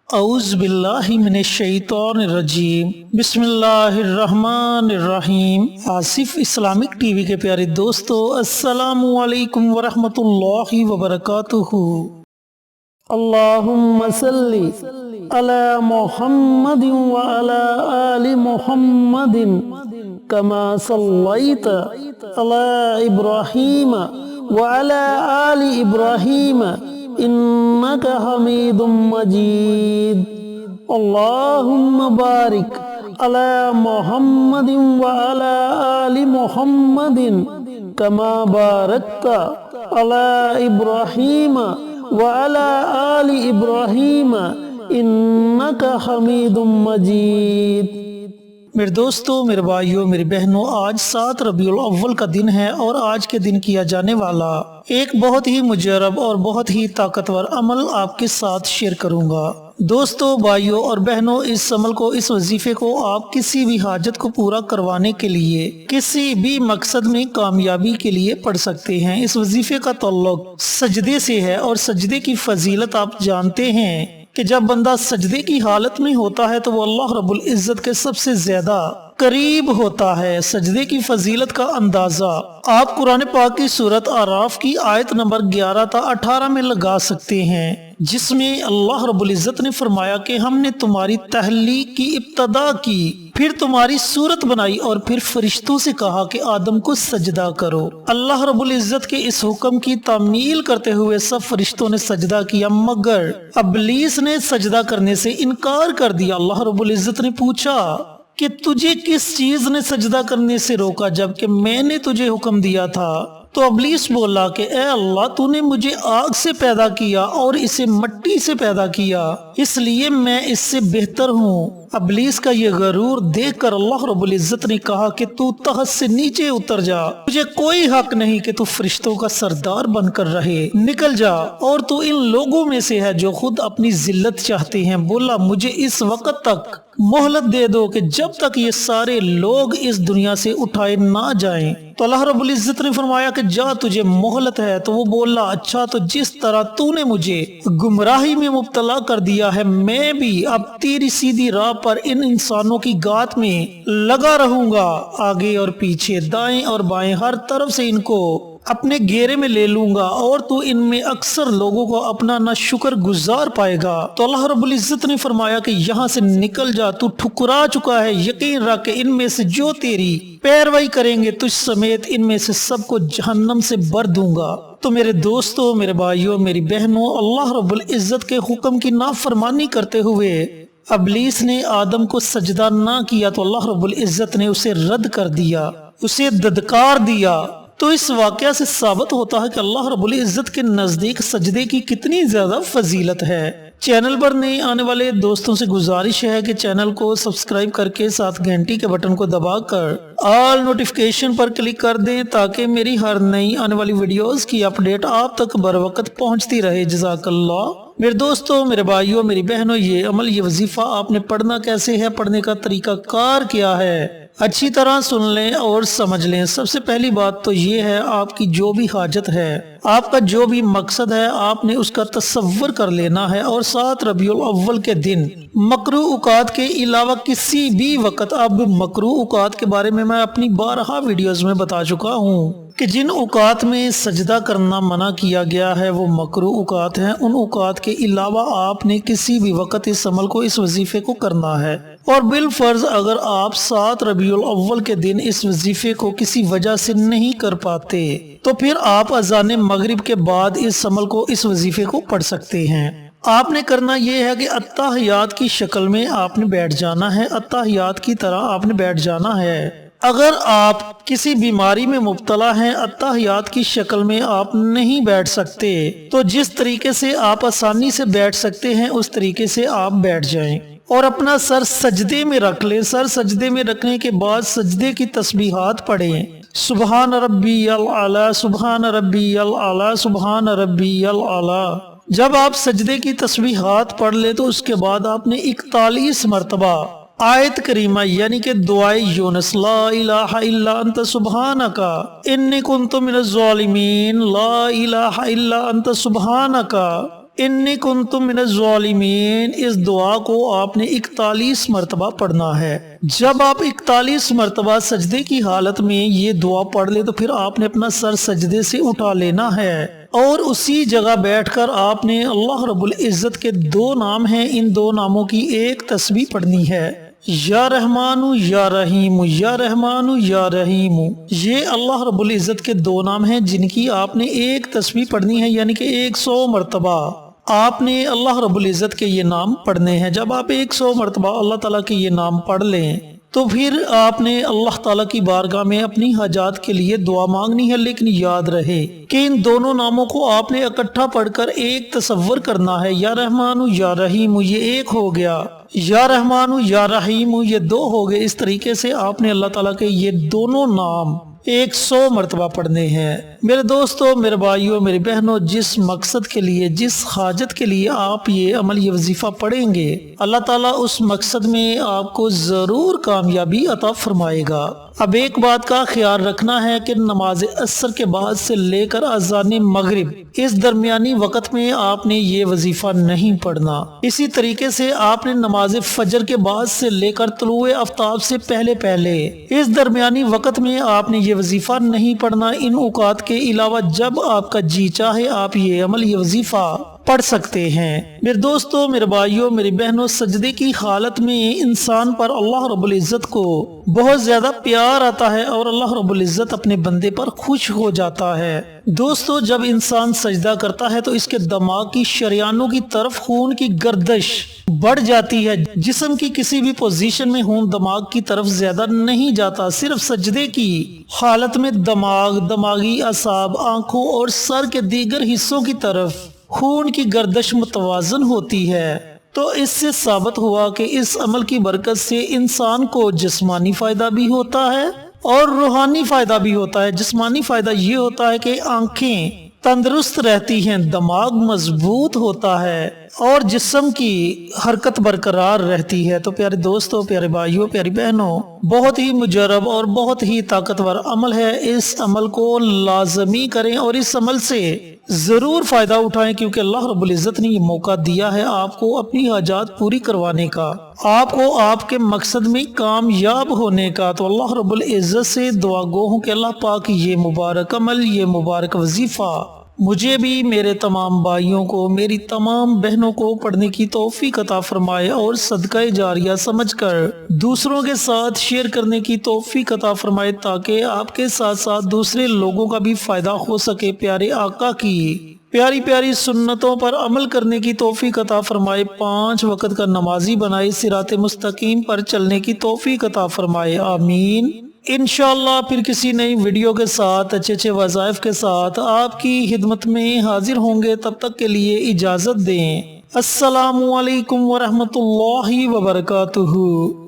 اعوذ باللہ من الشیطان الرجیم بسم اللہ الرحمن الرحیم۔ آصف اسلامک ٹی وی کے پیارے دوستو، السلام علیکم ورحمۃ اللہ وبرکاتہ۔ اللہم صلی علی محمد وعلی آل محمد کما صلیت علی ابراہیم وعلی آل ابراہیم انک حمید مجید۔ اللہم بارک علی محمد وعلی آل محمد کما بارکت علی ابراہیم وعلی آل ابراہیم انک حمید مجید۔ میرے دوستو، میرے بھائیوں، میری بہنوں، آج 7 ربیع الاول کا دن ہے اور آج کے دن کیا جانے والا ایک بہت ہی مجرب اور بہت ہی طاقتور عمل آپ کے ساتھ شیئر کروں گا۔ دوستو، بھائیوں اور بہنوں، اس عمل کو، اس وظیفے کو آپ کسی بھی حاجت کو پورا کروانے کے لیے، کسی بھی مقصد میں کامیابی کے لیے پڑھ سکتے ہیں۔ اس وظیفے کا تعلق سجدے سے ہے اور سجدے کی فضیلت آپ جانتے ہیں کہ جب بندہ سجدے کی حالت میں ہوتا ہے تو وہ اللہ رب العزت کے سب سے زیادہ قریب ہوتا ہے۔ سجدے کی فضیلت کا اندازہ آپ قرآن پاک کی سورۃ اعراف کی آیت نمبر 11 تا 18 میں لگا سکتے ہیں، جس میں اللہ رب العزت نے فرمایا کہ ہم نے تمہاری تخلیق کی ابتدا کی، پھر تمہاری صورت بنائی اور پھر فرشتوں سے کہا کہ آدم کو سجدہ کرو۔ اللہ رب العزت کے اس حکم کی تعمیل کرتے ہوئے سب فرشتوں نے سجدہ کیا، مگر ابلیس نے سجدہ کرنے سے انکار کر دیا۔ اللہ رب العزت نے پوچھا کہ تجھے کس چیز نے سجدہ کرنے سے روکا جبکہ میں نے تجھے حکم دیا تھا؟ تو ابلیس بولا کہ اے اللہ، تو نے مجھے آگ سے پیدا کیا اور اسے مٹی سے پیدا کیا، اس لیے میں اس سے بہتر ہوں۔ ابلیس کا یہ غرور دیکھ کر اللہ رب العزت نے کہا کہ تو تخت سے نیچے اتر جا، تجھے کوئی حق نہیں کہ تو فرشتوں کا سردار بن کر رہے، نکل جا، اور تو ان لوگوں میں سے ہے جو خود اپنی ذلت چاہتے ہیں۔ بولا مجھے اس وقت تک مہلت دے دو کہ جب تک یہ سارے لوگ اس دنیا سے اٹھائے نہ جائیں۔ تو اللہ رب العزت نے فرمایا کہ جا، تجھے مہلت ہے۔ تو وہ بولا اچھا، تو جس طرح تو نے مجھے گمراہی میں مبتلا کر دیا ہے، میں بھی اب تیری سیدھی راہ پر ان انسانوں کی گات میں لگا رہوں گا، آگے اور پیچھے، دائیں اور بائیں، ہر طرف سے ان کو اپنے گھیرے میں لے لوں گا، اور تو ان میں اکثر لوگوں کو اپنا نہ شکر گزار پائے گا۔ تو اللہ رب العزت نے فرمایا کہ یہاں سے نکل جا، تو ٹھکرا چکا ہے، یقین رکھ کہ ان میں سے جو تیری پیروی کریں گے تجھ سمیت ان میں سے سب کو جہنم سے بھر دوں گا۔ تو میرے دوستو، میرے بھائیوں، میری بہنوں، اللہ رب العزت کے حکم کی نافرمانی کرتے ہوئے ابلیس نے آدم کو سجدہ نہ کیا تو اللہ رب العزت نے اسے رد کر دیا، اسے دھتکار دیا۔ تو اس واقعہ سے ثابت ہوتا ہے کہ اللہ رب العزت کے نزدیک سجدے کی کتنی زیادہ فضیلت ہے۔ چینل پر نئے آنے والے دوستوں سے گزارش ہے کہ چینل کو سبسکرائب کر کے ساتھ گھنٹی کے بٹن کو دبا کر آل نوٹیفیکیشن پر کلک کر دیں تاکہ میری ہر نئی آنے والی ویڈیوز کی اپڈیٹ آپ تک بر وقت پہنچتی رہے۔ جزاک اللہ۔ میرے دوستوں، میرے بھائیوں، میری بہنوں، یہ عمل، یہ وظیفہ آپ نے پڑھنا کیسے ہے، پڑھنے کا طریقہ کار کیا ہے، اچھی طرح سن لیں اور سمجھ لیں۔ سب سے پہلی بات تو یہ ہے، آپ کی جو بھی حاجت ہے، آپ کا جو بھی مقصد ہے، آپ نے اس کا تصور کر لینا ہے، اور 7 ربیع الاول کے دن مکروہ اوقات کے علاوہ کسی بھی وقت، اب مکروہ اوقات کے بارے میں اپنی بارہا ویڈیوز میں بتا چکا ہوں کہ جن اوقات میں سجدہ کرنا منع کیا گیا ہے وہ مکروہ اوقات ہیں، ان اوقات کے علاوہ آپ نے کسی بھی وقت اس عمل کو، اس وظیفے کو کرنا ہے۔ اور بالفرض اگر آپ 7 ربیع الاول کے دن اس وظیفے کو کسی وجہ سے نہیں کر پاتے تو پھر آپ اذان مغرب کے بعد اس عمل کو، اس وظیفے کو پڑھ سکتے ہیں۔ آپ نے کرنا یہ ہے کہ اتحیات کی شکل میں آپ نے بیٹھ جانا ہے، اتحیات کی طرح آپ نے بیٹھ جانا ہے۔ اگر آپ کسی بیماری میں مبتلا ہیں، اتحیات کی شکل میں آپ نہیں بیٹھ سکتے، تو جس طریقے سے آپ آسانی سے بیٹھ سکتے ہیں اس طریقے سے آپ بیٹھ جائیں اور اپنا سر سجدے میں رکھ لیں۔ سر سجدے میں رکھنے کے بعد سجدے کی تسبیحات پڑھیں، سبحان ربی الاعلی، سبحان ربی الاعلی، سبحان ربی الاعلی۔ جب آپ سجدے کی تسبیحات پڑھ لیں تو اس کے بعد آپ نے 41 مرتبہ آیت کریمہ یعنی کہ دعائے یونس، لا الہ الا انت سبحانک انی کنت من الظالمین، لا الہ الا انت سبحانک انی کنتم من الظالمین، اس دعا کو آپ نے 41 مرتبہ پڑھنا ہے۔ جب آپ 41 مرتبہ سجدے کی حالت میں یہ دعا پڑھ لے تو پھر آپ نے اپنا سر سجدے سے اٹھا لینا ہے، اور اسی جگہ بیٹھ کر آپ نے اللہ رب العزت کے 2 نام ہیں، ان 2 ناموں کی ایک تسبیح پڑھنی ہے، یا رحمان یا رحیم، یا رحمان یا رحیم۔ یہ اللہ رب العزت کے 2 نام ہیں جن کی آپ نے ایک تسبیح پڑھنی ہے، یعنی کہ 100 مرتبہ آپ نے اللہ رب العزت کے یہ نام پڑھنے ہیں۔ جب آپ 100 مرتبہ اللہ تعالیٰ کے یہ نام پڑھ لیں تو پھر آپ نے اللہ تعالیٰ کی بارگاہ میں اپنی حاجات کے لیے دعا مانگنی ہے، لیکن یاد رہے کہ ان دونوں ناموں کو آپ نے اکٹھا پڑھ کر ایک تصور کرنا ہے۔ یا رحمان یا رحیم یہ ایک ہو گیا، یا رحمان یا رحیم یہ 2 ہو گئے۔ اس طریقے سے آپ نے اللہ تعالیٰ کے یہ دونوں نام 100 مرتبہ پڑھنے ہیں۔ میرے دوستو، میرے بھائیوں، میری بہنوں، جس مقصد کے لیے، جس حاجت کے لیے آپ یہ عمل، یہ وظیفہ پڑھیں گے، اللہ تعالیٰ اس مقصد میں آپ کو ضرور کامیابی عطا فرمائے گا۔ اب ایک بات کا خیال رکھنا ہے کہ نماز عصر کے بعد سے لے کر اذان مغرب، اس درمیانی وقت میں آپ نے یہ وظیفہ نہیں پڑھنا۔ اسی طریقے سے آپ نے نماز فجر کے بعد سے لے کر طلوع آفتاب سے پہلے اس درمیانی وقت میں آپ نے یہ وظیفہ نہیں پڑھنا۔ ان اوقات کے علاوہ جب آپ کا جی چاہے آپ یہ عمل، یہ وظیفہ پڑھ سکتے ہیں۔ میرے دوستو، میرے بھائیوں، میری بہنوں، سجدے کی حالت میں انسان پر اللہ رب العزت کو بہت زیادہ پیار آتا ہے اور اللہ رب العزت اپنے بندے پر خوش ہو جاتا ہے۔ دوستو، جب انسان سجدہ کرتا ہے تو اس کے دماغ کی شریانوں کی طرف خون کی گردش بڑھ جاتی ہے۔ جسم کی کسی بھی پوزیشن میں خون دماغ کی طرف زیادہ نہیں جاتا، صرف سجدے کی حالت میں دماغی اعصاب، آنکھوں اور سر کے دیگر حصوں کی طرف خون کی گردش متوازن ہوتی ہے۔ تو اس سے ثابت ہوا کہ اس عمل کی برکت سے انسان کو جسمانی فائدہ بھی ہوتا ہے اور روحانی فائدہ بھی ہوتا ہے۔ جسمانی فائدہ یہ ہوتا ہے کہ آنکھیں تندرست رہتی ہیں، دماغ مضبوط ہوتا ہے اور جسم کی حرکت برقرار رہتی ہے۔ تو پیارے دوستو، پیارے بھائیوں، پیاری بہنوں، بہت ہی مجرب اور بہت ہی طاقتور عمل ہے۔ اس عمل کو لازمی کریں اور اس عمل سے ضرور فائدہ اٹھائیں، کیونکہ اللہ رب العزت نے یہ موقع دیا ہے آپ کو اپنی حاجات پوری کروانے کا، آپ کو آپ کے مقصد میں کامیاب ہونے کا۔ تو اللہ رب العزت سے دعا گو ہوں کہ اللہ پاک یہ مبارک عمل، یہ مبارک وظیفہ مجھے بھی، میرے تمام بھائیوں کو، میری تمام بہنوں کو پڑھنے کی توفیق عطا فرمائے اور صدقہ جاریہ سمجھ کر دوسروں کے ساتھ شیئر کرنے کی توفیق عطا فرمائے، تاکہ آپ کے ساتھ ساتھ دوسرے لوگوں کا بھی فائدہ ہو سکے۔ پیارے آقا کی پیاری پیاری سنتوں پر عمل کرنے کی توفیق عطا فرمائے، 5 وقت کا نمازی بنائے، صراط مستقیم پر چلنے کی توفیق عطا فرمائے، آمین۔ انشاءاللہ پھر کسی نئی ویڈیو کے ساتھ، اچھے وظائف کے ساتھ آپ کی خدمت میں حاضر ہوں گے۔ تب تک کے لیے اجازت دیں۔ السلام علیکم ورحمۃ اللہ وبرکاتہ۔